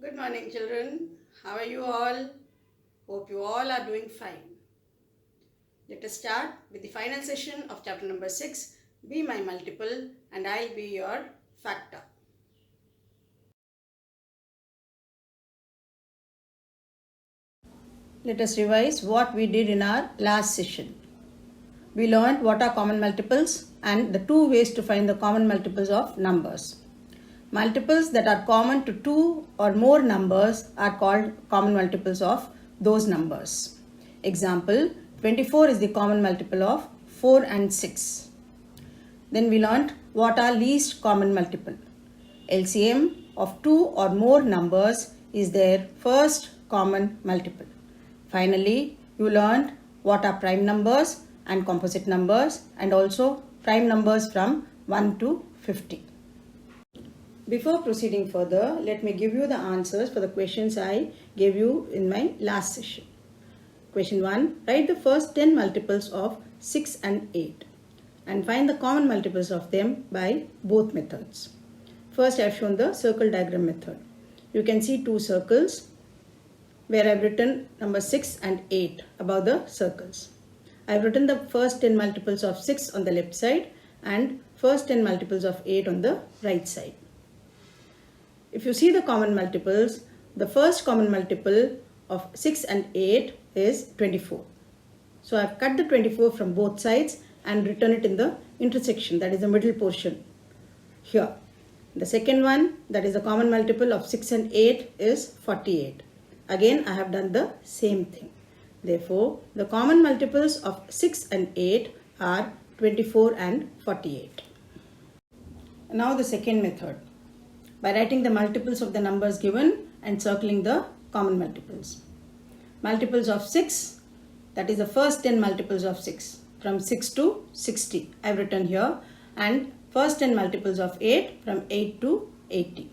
Good morning, children. How are you all? Hope you all are doing fine. Let us start with the final session of chapter number 6, Be My Multiple, and I'll be your factor. Let us revise what we did in our last session. We learned what are common multiples and the two ways to find the common multiples of numbers. Multiples that are common to two or more numbers are called common multiples of those numbers. Example, 24 is the common multiple of 4 and 6. Then we learned what are least common multiple. LCM of two or more numbers is their first common multiple. Finally, you learned what are prime numbers and composite numbers and also prime numbers from 1 to 50. Before proceeding further, let me give you the answers for the questions I gave you in my last session. Question 1. Write the first 10 multiples of 6 and 8 and find the common multiples of them by both methods. First, I have shown the circle diagram method. You can see two circles where I have written number 6 and 8 above the circles. I have written the first 10 multiples of 6 on the left side and first 10 multiples of 8 on the right side. If you see the common multiples, the first common multiple of 6 and 8 is 24. So I have cut the 24 from both sides and written it in the intersection, that is the middle portion here. The second one, that is the common multiple of 6 and 8 is 48. Again I have done the same thing. Therefore, the common multiples of 6 and 8 are 24 and 48. Now the second method, by writing the multiples of the numbers given and circling the common multiples. Multiples of 6, that is the first 10 multiples of 6, from 6 to 60 I have written here, and first 10 multiples of 8 from 8 to 80.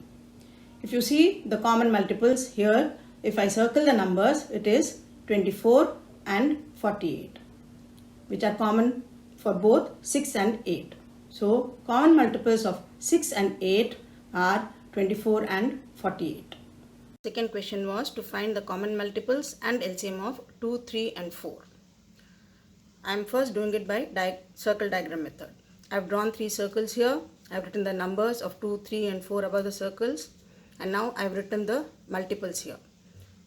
If you see the common multiples here, if I circle the numbers, it is 24 and 48, which are common for both 6 and 8. So common multiples of 6 and 8 are 24 and 48. Second question was to find the common multiples and LCM of 2, 3 and 4. I am first doing it by circle diagram method. I have drawn 3 circles here. I have written the numbers of 2, 3 and 4 above the circles, and now I have written the multiples here.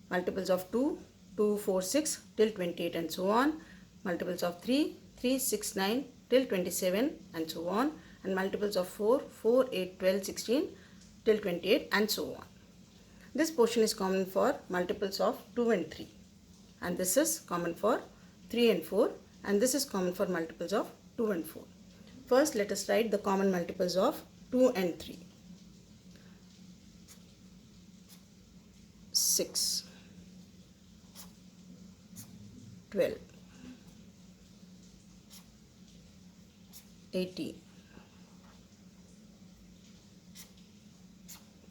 Multiples of 2, 2, 4, 6 till 28 and so on. Multiples of 3, 3, 6, 9 till 27 and so on. And multiples of 4, 4, 8, 12, 16 till 28 and so on. This portion is common for multiples of 2 and 3. And this is common for 3 and 4. And this is common for multiples of 2 and 4. First, let us write the common multiples of 2 and 3. 6, 12, 18,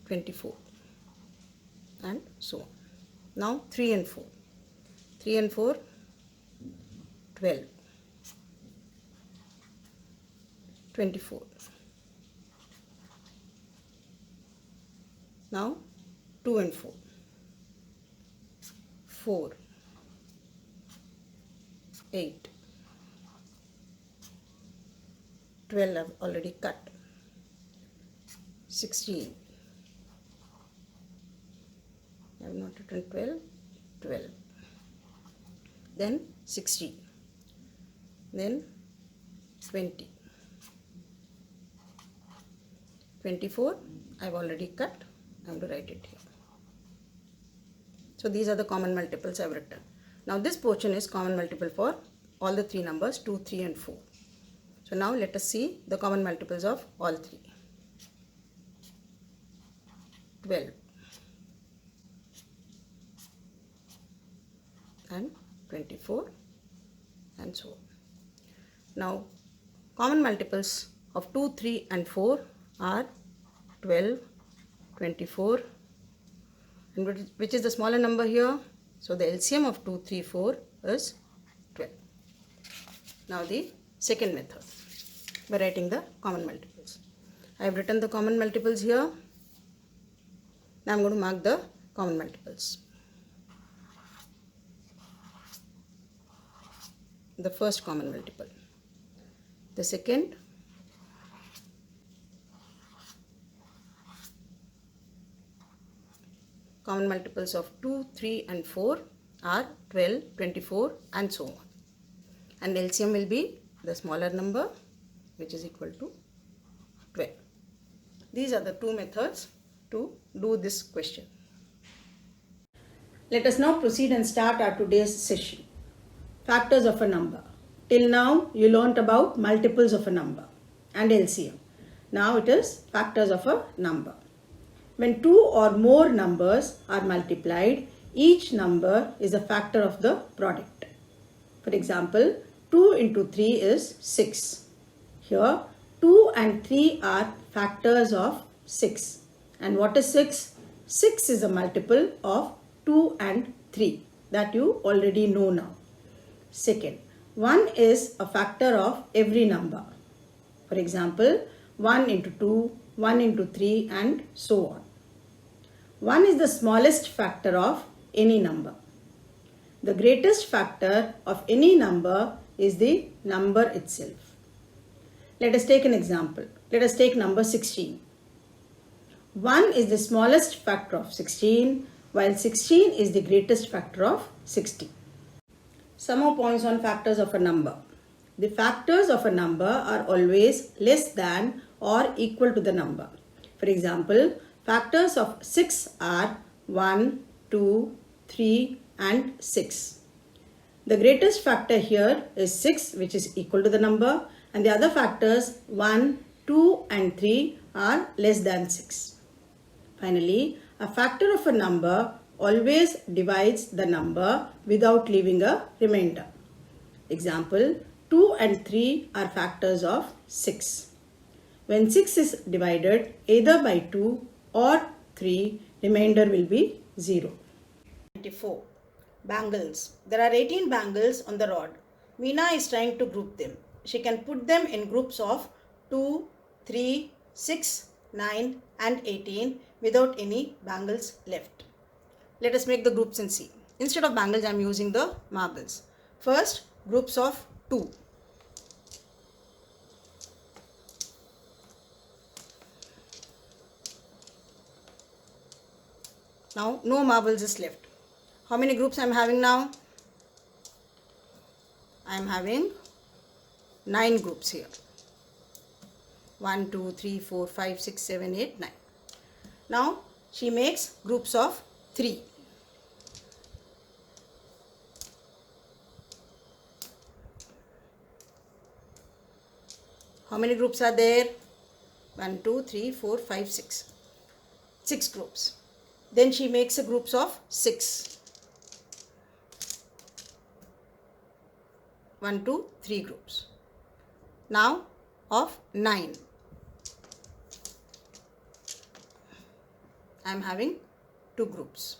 24 and so on. Now 3 and 4. 3 and 4, 12, 24. Now 2 and 4. 4, 8, 12 I've already cut. 16. I have not written 12, 12. Then 16. Then 20. 24 I have already cut. I have to write it here. So these are the common multiples I have written. Now this portion is common multiple for all the 3 numbers 2, 3 and 4. So now let us see the common multiples of all 3. 12 and 24 and so on. Now common multiples of 2, 3 and 4 are 12, 24, and which is the smaller number here? So the LCM of 2, 3, 4 is 12. Now the second method, by writing the common multiples. I have written the common multiples here. Now I am going to mark the common multiples. The first common multiple. The second, common multiples of 2, 3 and 4 are 12, 24 and so on. And LCM will be the smaller number, which is equal to 12. These are the two methods to do this question. Let us now proceed and start our today's session. Factors of a number. Till now you learnt about multiples of a number and LCM. Now it is factors of a number. When two or more numbers are multiplied, each number is a factor of the product. For example, 2 into 3 is 6. Here 2 and 3 are factors of 6. And what is 6? 6 is a multiple of 2 and 3 that you already know now. Second, 1 is a factor of every number. For example, 1 into 2, 1 into 3 and so on. 1 is the smallest factor of any number. The greatest factor of any number is the number itself. Let us take an example. Let us take number 16. 1 is the smallest factor of 16, while 16 is the greatest factor of 60. Some more points on factors of a number. The factors of a number are always less than or equal to the number. For example, factors of 6 are 1, 2, 3 and 6. The greatest factor here is 6, which is equal to the number, and the other factors 1, 2 and 3 are less than 6. Finally, a factor of a number always divides the number without leaving a remainder. Example, 2 and 3 are factors of 6. When 6 is divided either by 2 or 3, remainder will be 0. 94. Bangles. There are 18 bangles on the rod. Meena is trying to group them. She can put them in groups of 2, 3, 6, 9 and 18 without any bangles left. Let us make the groups and see. Instead of bangles, I am using the marbles. First, groups of 2. Now, no marbles is left. How many groups I am having now? I am having 9 groups here. 1, 2, 3, 4, 5, 6, 7, 8, 9. Now, she makes groups of 3. How many groups are there? 1, 2, 3, 4, 5, 6. 6 groups. Then she makes a groups of 6. 1, 2, 3 groups. Now of 9. I am having 2 groups.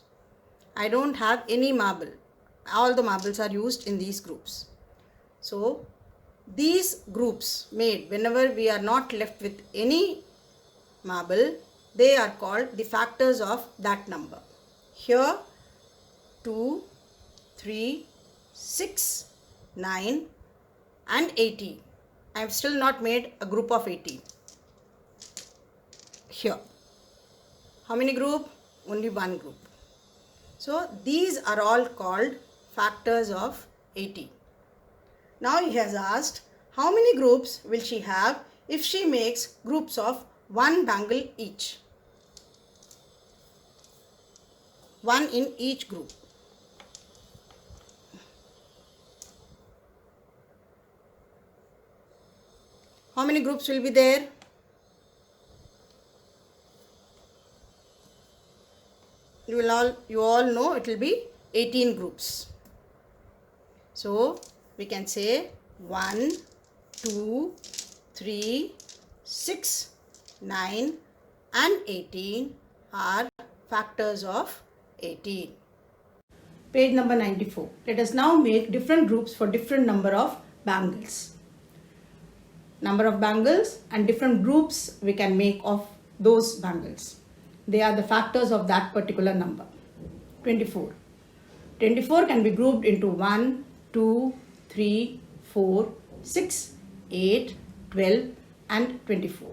I don't have any marble. All the marbles are used in these groups. So these groups made whenever we are not left with any marble, they are called the factors of that number. Here 2, 3, 6, 9 and 18. I have still not made a group of 18. Here. How many group? Only one group. So these are all called factors of 18. Now he has asked how many groups will she have if she makes groups of 1 bangle each. 1 in each group. How many groups will be there? You all know it will be 18 groups. So we can say 1, 2, 3, 6, 9 and 18 are factors of 18. Page number 94. Let us now make different groups for different number of bangles. Number of bangles and different groups we can make of those bangles. They are the factors of that particular number. 24. 24 can be grouped into 1, 2, 3, 4, 6, 8, 12 and 24.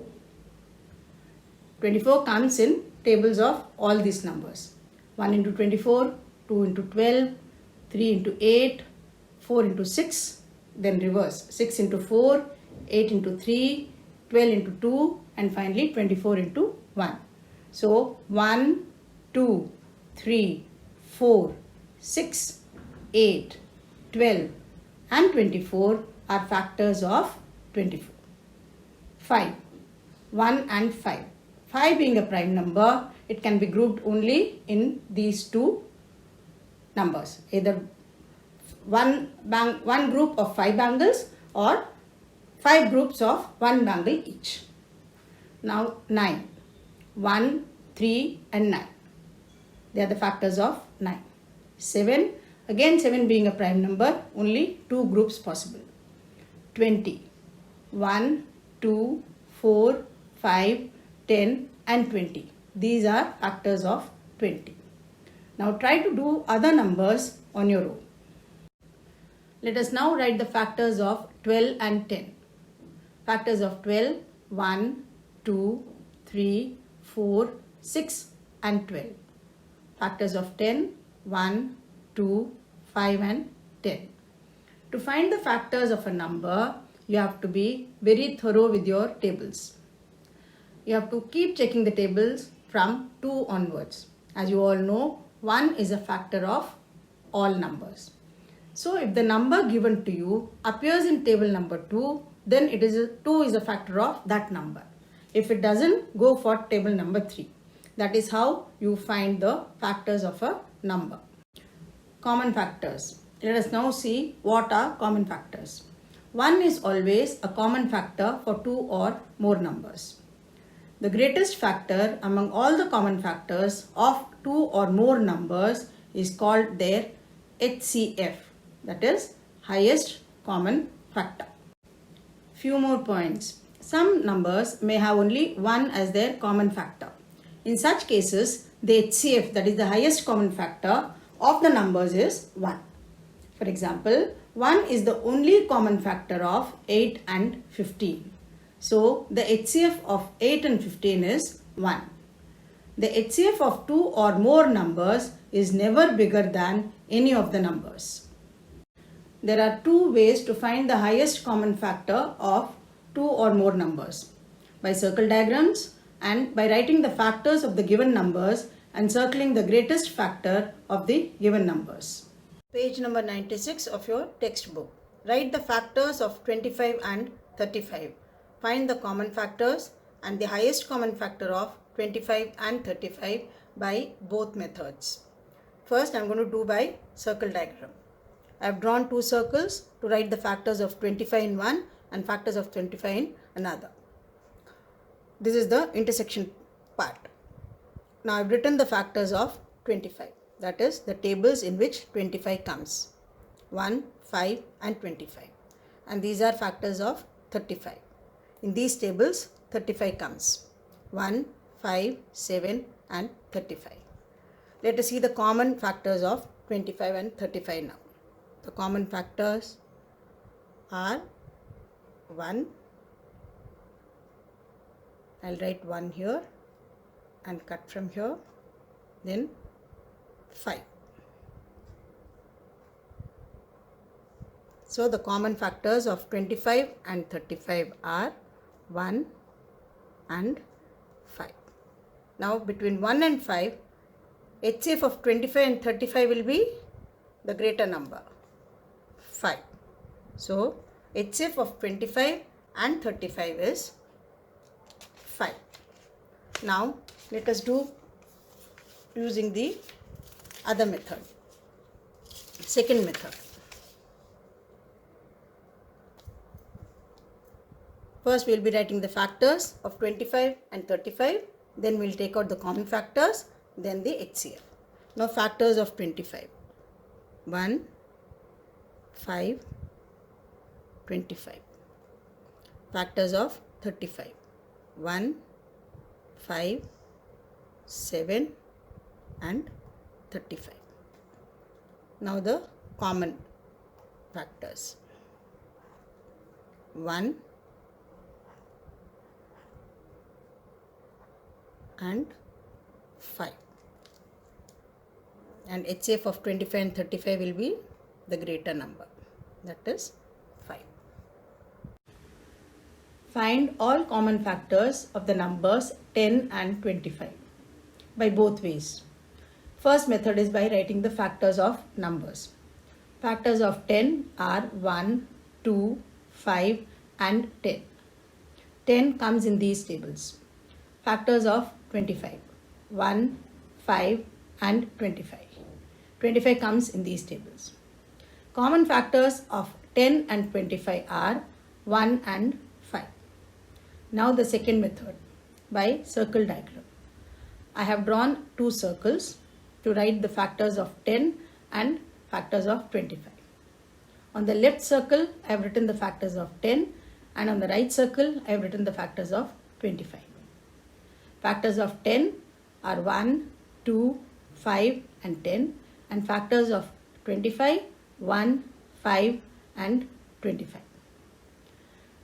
24 comes in tables of all these numbers. 1 into 24, 2 into 12, 3 into 8, 4 into 6, then reverse. 6 into 4, 8 into 3, 12 into 2 and finally 24 into 1. So 1, 2, 3, 4, 6, 8, 12 and 24 are factors of 24. 5. 1 and 5. 5 being a prime number, it can be grouped only in these two numbers. Either one group of 5 bangles or 5 groups of 1 bangle each. Now 9. 1, 3 and 9. They are the factors of 9. 7. Again 7 being a prime number, only 2 groups possible. 20. 1, 2, 4, 5, 10 and 20. These are factors of 20. Now try to do other numbers on your own. Let us now write the factors of 12 and 10. Factors of 12, 1, 2, 3, 4, 6 and 12. Factors of 10, 1, 2, 5 and 10. To find the factors of a number, you have to be very thorough with your tables. You have to keep checking the tables from 2 onwards. As you all know, 1 is a factor of all numbers. So if the number given to you appears in table number 2, then 2 is a factor of that number. If it doesn't, go for table number 3. That is how you find the factors of a number. Common factors. Let us now see what are common factors. 1 is always a common factor for 2 or more numbers. The greatest factor among all the common factors of 2 or more numbers is called their HCF, that is highest common factor. Few more points. Some numbers may have only 1 as their common factor. In such cases, the HCF, that is the highest common factor of the numbers, is 1. For example, 1 is the only common factor of 8 and 15. So the HCF of 8 and 15 is 1. The HCF of 2 or more numbers is never bigger than any of the numbers. There are 2 ways to find the highest common factor of 2 or more numbers: by circle diagrams and by writing the factors of the given numbers and circling the greatest factor of the given numbers. Page number 96 of your textbook. Write the factors of 25 and 35. Find the common factors and the highest common factor of 25 and 35 by both methods. First, I am going to do by circle diagram. I have drawn 2 circles to write the factors of 25 in one and factors of 25 in another. This is the intersection part. Now I have written the factors of 25. That is the tables in which 25 comes. 1, 5 and 25. And these are factors of 35. In these tables 35 comes. 1, 5, 7 and 35. Let us see the common factors of 25 and 35 now. The common factors are 1. I'll write 1 here and cut from here. Then 5. So the common factors of 25 and 35 are 1 and 5. Now between 1 and 5, HCF of 25 and 35 will be the greater number, 5. So HCF of 25 and 35 is 5. Now let us do using the other method, second method. First we will be writing the factors of 25 and 35, then we will take out the common factors, then the HCF. Now factors of 25. 1, 5, 25. Factors of 35. 1, 5, 7 and 35. Now the common factors. 1 and 5. And HCF of 25 and 35 will be the greater number, that is 5. Find all common factors of the numbers 10 and 25 by both ways. First method is by writing the factors of numbers. Factors of 10 are 1, 2, 5 and 10. 10 comes in these tables. Factors of 25, 1, 5 and 25. 25 comes in these tables. Common factors of 10 and 25 are 1 and 5. Now the second method, by circle diagram. I have drawn two circles to write the factors of 10 and factors of 25. On the left circle, I have written the factors of 10, and on the right circle, I have written the factors of 25. Factors of 10 are 1, 2, 5 and 10, and factors of 25, 1, 5 and 25.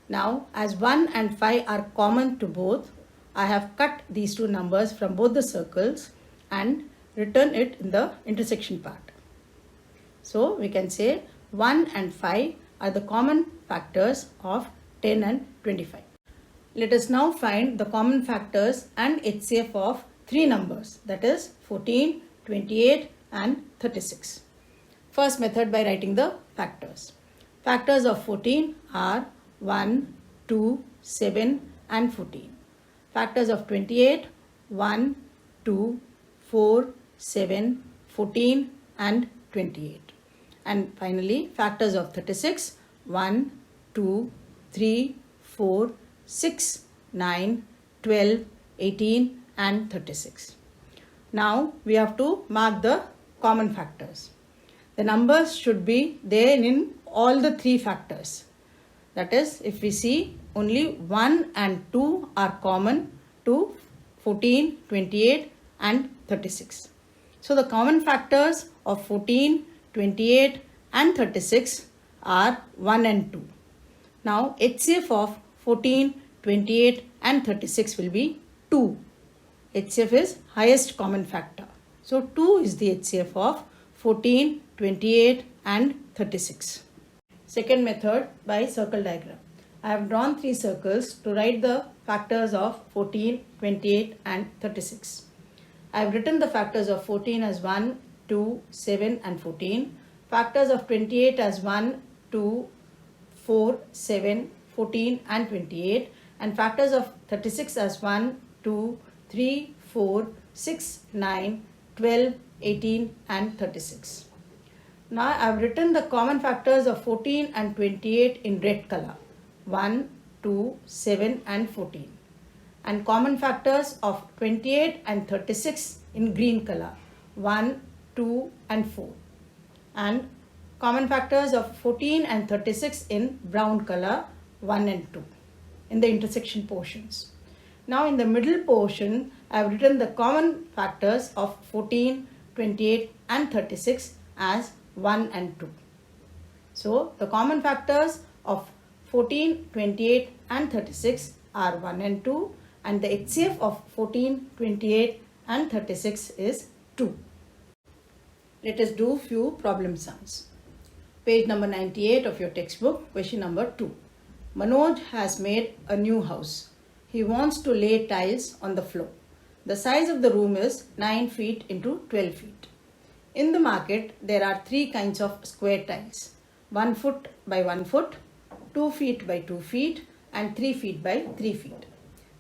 Now, as 1 and 5 are common to both, I have cut these two numbers from both the circles and written it in the intersection part. So, we can say 1 and 5 are the common factors of 10 and 25. Let us now find the common factors and HCF of three numbers, that is 14, 28 and 36. First method, by writing the factors. Factors of 14 are 1, 2, 7 and 14. Factors of 28, 1, 2, 4, 7, 14 and 28. And finally, factors of 36, 1, 2, 3, 4, 6, 9, 12, 18 and 36. Now we have to mark the common factors. The numbers should be there in all the three factors. That is, if we see, only 1 and 2 are common to 14, 28 and 36. So the common factors of 14, 28 and 36 are 1 and 2. Now HCF of 14, 28 and 36 will be 2. HCF is highest common factor. So 2 is the HCF of 14, 28 and 36. Second method, by circle diagram. I have drawn three circles to write the factors of 14, 28 and 36. I have written the factors of 14 as 1, 2, 7 and 14. Factors of 28 as 1, 2, 4, 7, 14 and 28. And factors of 36 as 1, 2, 3, 4, 6, 9, 12, 18 and 36. Now I have written the common factors of 14 and 28 in red color. 1, 2, 7 and 14. And common factors of 28 and 36 in green color. 1, 2 and 4. And common factors of 14 and 36 in brown color. 1 and 2 in the intersection portions. Now in the middle portion, I have written the common factors of 14, 28 and 36 as 1 and 2. So the common factors of 14, 28 and 36 are 1 and 2, and the HCF of 14, 28 and 36 is 2. Let us do few problem sums. Page number 98 of your textbook, question number 2. Manoj has made a new house. He wants to lay tiles on the floor. The size of the room is 9 feet into 12 feet. In the market, there are three kinds of square tiles. 1 foot by 1 foot, 2 feet by 2 feet and 3 feet by 3 feet.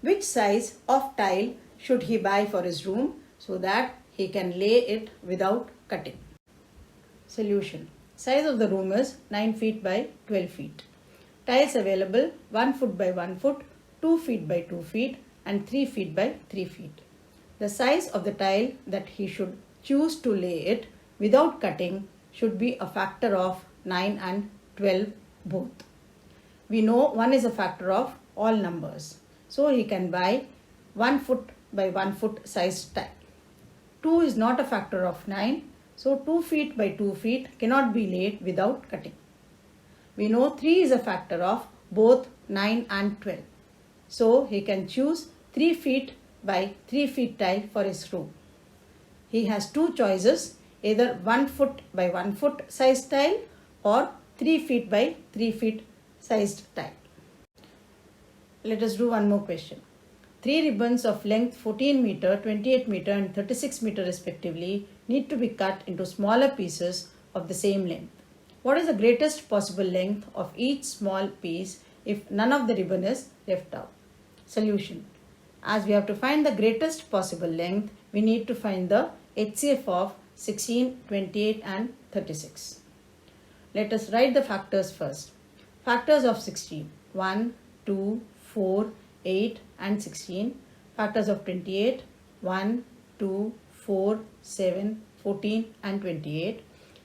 Which size of tile should he buy for his room so that he can lay it without cutting? Solution. Size of the room is 9 feet by 12 feet. Tiles available 1 foot by 1 foot, 2 feet by 2 feet and 3 feet by 3 feet. The size of the tile that he should choose to lay it without cutting should be a factor of 9 and 12 both. We know 1 is a factor of all numbers. So he can buy 1 foot by 1 foot size tile. 2 is not a factor of 9. So 2 feet by 2 feet cannot be laid without cutting. We know 3 is a factor of both 9 and 12. So he can choose 3 feet by 3 feet tile for his room. He has two choices, either 1 foot by 1 foot sized tile or 3 feet by 3 feet sized tile. Let us do one more question. 3 ribbons of length 14 meter, 28 meter and 36 meter respectively need to be cut into smaller pieces of the same length. What is the greatest possible length of each small piece if none of the ribbon is left out? Solution. As we have to find the greatest possible length, we need to find the HCF of 16, 28 and 36. Let us write the factors first. Factors of 16. 1, 2, 4, 8 and 16. Factors of 28. 1, 2, 4, 7, 14 and 28.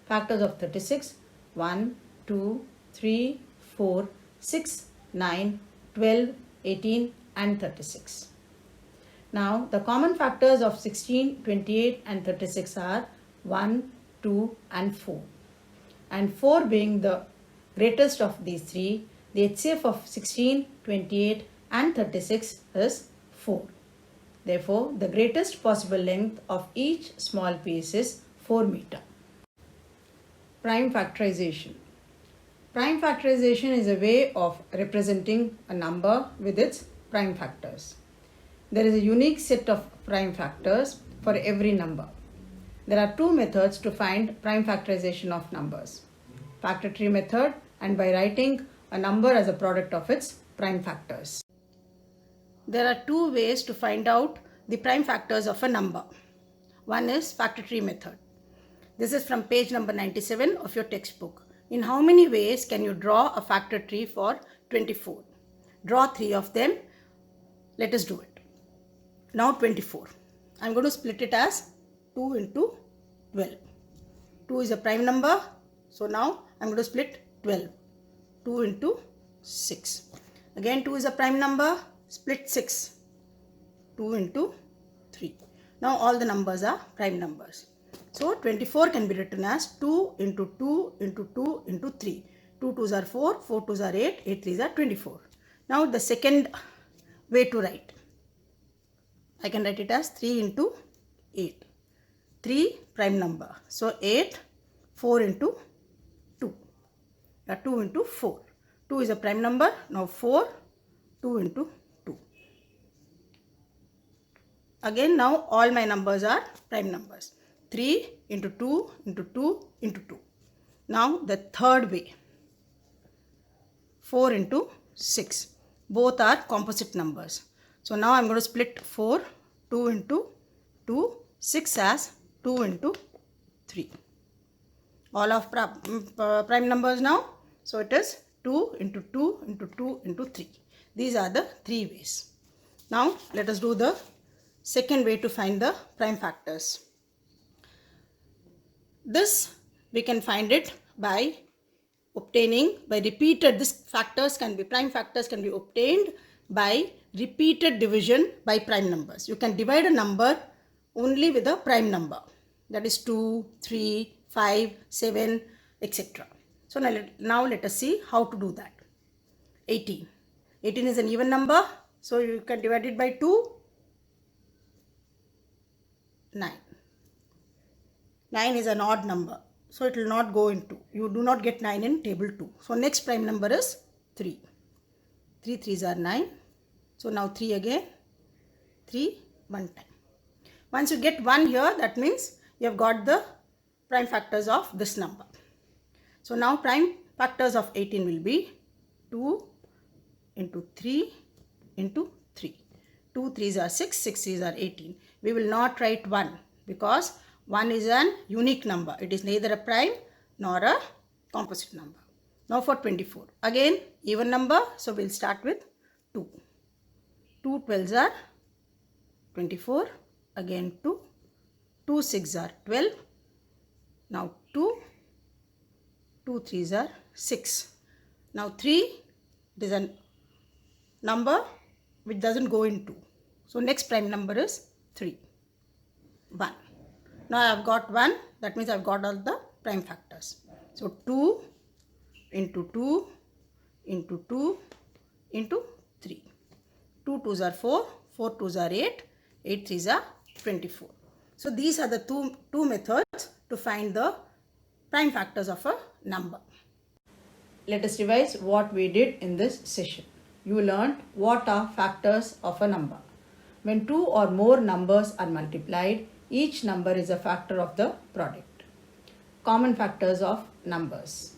Factors of 36. 1, 2, 3, 4, 6, 9, 12, 18 and 36. Now the common factors of 16, 28 and 36 are 1, 2 and 4. And 4 being the greatest of these three, the HCF of 16, 28 and 36 is 4. Therefore, the greatest possible length of each small piece is 4 meter. Prime factorization. Prime factorization is a way of representing a number with its prime factors. There is a unique set of prime factors for every number. There are two methods to find prime factorization of numbers. Factor tree method and by writing a number as a product of its prime factors. There are two ways to find out the prime factors of a number. One is factor tree method. This is from page number 97 of your textbook. In how many ways can you draw a factor tree for 24? Draw 3 of them. Let us do it. Now 24. I am going to split it as 2 into 12. 2 is a prime number. So now I am going to split 12. 2 into 6. Again 2 is a prime number. Split 6. 2 into 3. Now all the numbers are prime numbers. So 24 can be written as 2 into 2 into 2 into 3. 2 2s are 4, 4 2s are 8, 8 3s are 24. Now the second way to write. I can write it as 3 into 8. 3 prime number. So 8, 4 into 2. 2 into 4. 2 is a prime number. Now 4, 2 into 2. Again now all my numbers are prime numbers. 3 into 2 into 2 into 2. Now the third way. 4 into 6. Both are composite numbers. So now I am going to split 4, 2 into 2, 6 as 2 into 3. All of prime numbers now. So it is 2 into 2 into 2 into 3. These are the three ways. Now let us do the second way to find the prime factors. This we can find it by prime factors can be obtained by repeated division by prime numbers. You can divide a number only with a prime number, that is 2, 3, 5, 7, etc. So now let us see how to do that. 18. 18 is an even number, so you can divide it by 2. 9. 9 is an odd number, so it will not go into. You do not get 9 in table 2. So next prime number is 3. 3 3s are 9. So now 3 again. 3 one time. Once you get 1 here, that means you have got the prime factors of this number. So now prime factors of 18 will be 2 into 3 into 3. 2 3s are 6, 6 3s are 18. We will not write 1 because 1 is an unique number. It is neither a prime nor a composite number. Now for 24. Again even number. So we will start with 2. 2 12s are 24. Again 2. 2 6s are 12. Now 2. 2 3s are 6. Now 3, it is a number which doesn't go in 2. So next prime number is 3. 1. Now I have got 1, that means I have got all the prime factors. So 2 into 2 into 2 into 3. 2 2s are 4, 4 2s are 8, 8 3s are 24. So these are the two methods to find the prime factors of a number. Let us revise what we did in this session. You learned what are factors of a number. When two or more numbers are multiplied, each number is a factor of the product. Common factors of numbers.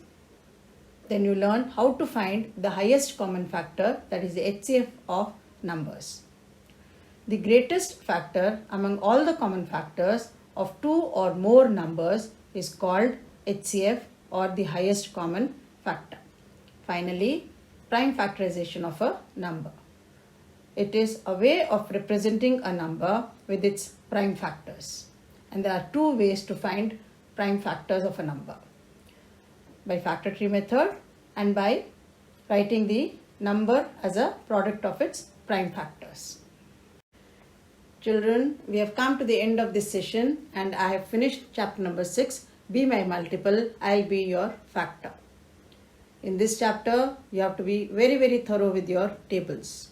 Then you learn how to find the highest common factor, that is the HCF of numbers. The greatest factor among all the common factors of two or more numbers is called HCF, or the highest common factor. Finally, prime factorization of a number. It is a way of representing a number with its prime factors. And there are two ways to find prime factors of a number: by factor tree method and by writing the number as a product of its prime factors. Children, we have come to the end of this session and I have finished chapter number 6, Be My Multiple, I'll Be Your Factor. In this chapter, you have to be very, very thorough with your tables.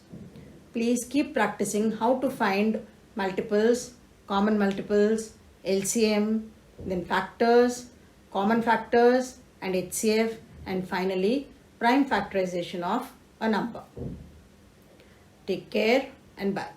Please keep practicing how to find multiples, common multiples, LCM, then factors, common factors and HCF, and finally prime factorization of a number. Take care and bye.